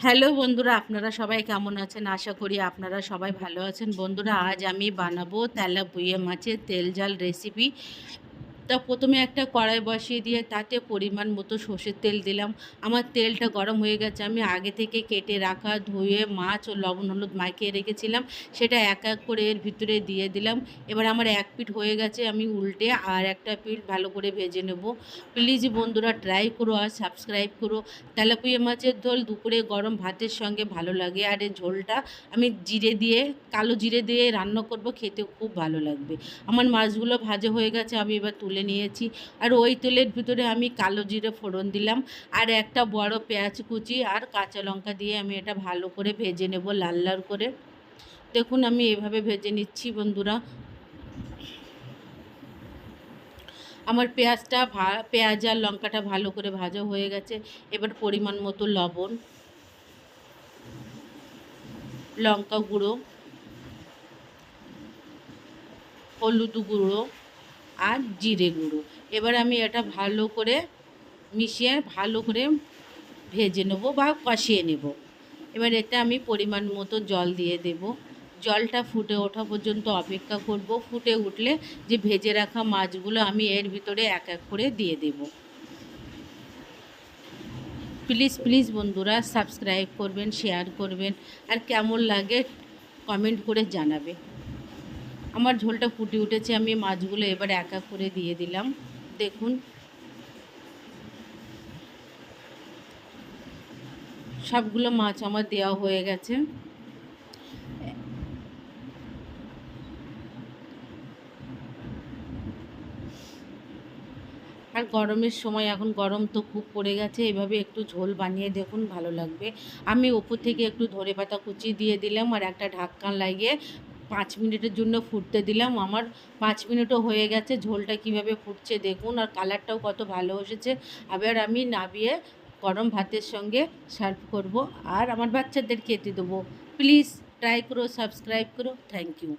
Hello বন্ধুরা, আপনারা সবাই কেমন আছেন? আশা করি আপনারা সবাই ভালো আছেন। বন্ধুরা, আজ আমি বানাবো তেলাপিয়া মাছের তেল ঝাল রেসিপি। তা প্রথমে একটা কড়াই বসিয়ে দিয়ে তাতে পরিমাণ মতো সর্ষের তেল দিলাম। আমার তেলটা গরম হয়ে গেছে। আমি আগে থেকে কেটে রাখা ধুয়ে মাছ ও লবণ হলুদ মাখিয়ে রেখেছিলাম, সেটা এক এক করে এর ভিতরে দিয়ে দিলাম। এবার আমার এক পিঠ হয়ে গেছে, আমি উল্টে আর একটা পিঠ ভালো করে ভেজে নেব। প্লিজ বন্ধুরা ট্রাই করো আর সাবস্ক্রাইব করো। তেলাপিয়া মাছের ঝোল দুপুরে গরম ভাতের সঙ্গে ভালো লাগে। আর এই ঝোলটা আমি জিরে দিয়ে, কালো জিরে দিয়ে রান্না করব, খেতে খুব ভালো লাগবে। আমার মাছগুলো ভাজা হয়ে গেছে, আমি এবার তুলে নিয়েছি। আর ওই তেলের ভিতরে আমি কালো জিরে ফোড়ন দিলাম, আর একটা বড় পেঁয়াজ কুচি আর কাঁচা লঙ্কা দিয়ে আমি এটা ভালো করে ভেজে নেব লাল লাল করে। দেখুন আমি এভাবে ভেজে নিচ্ছি বন্ধুরা। আমার পেঁয়াজ আর লঙ্কাটা ভালো করে ভাজা হয়ে গেছে। এবার পরিমাণ মতো লবণ, লঙ্কা গুঁড়ো, হলুদ গুঁড়ো আর জিরে গুঁড়ো। এবার আমি এটা ভালো করে মিশিয়ে ভালো করে ভেজে নেব বা কষিয়ে নেব। এবার এতে আমি পরিমাণ মতো জল দিয়ে দেব। জলটা ফুটে ওঠা পর্যন্ত অপেক্ষা করব। ফুটে উঠলে যে ভেজে রাখা মাছগুলো আমি এর ভিতরে এক এক করে দিয়ে দেব। প্লিজ প্লিজ বন্ধুরা সাবস্ক্রাইব করবেন, শেয়ার করবেন, আর কেমন লাগে কমেন্ট করে জানাবে। আমার ঝোলটা ফুটে উঠেছে, আমি মাছগুলো এবার এক এক করে দিয়ে দিলাম। দেখুন সবগুলো মাছ আমার দেওয়া হয়ে গেছে। আর গরমের সময়, এখন গরম তো খুব পড়ে গেছে, এভাবে একটু ঝোল বানিয়ে দেখুন, ভালো লাগবে। আমি ওপর থেকে একটু ধনেপাতা কুচি দিয়ে দিলাম আর একটা ঢাকনা লাগিয়ে 5 মিনিটের জন্য ফুটতে দিলাম। আমার 5 মিনিটও হয়ে গেছে। ঝোলটা কিভাবে ফুটছে দেখুন, আর কালারটাও কত ভালো এসেছে। আবার আমি নামিয়ে গরম ভাতের সঙ্গে সার্ভ করব আর আমার বাচ্চাদের খেতে দেবো। প্লিজ ট্রাই করো, সাবস্ক্রাইব করো। Thank you.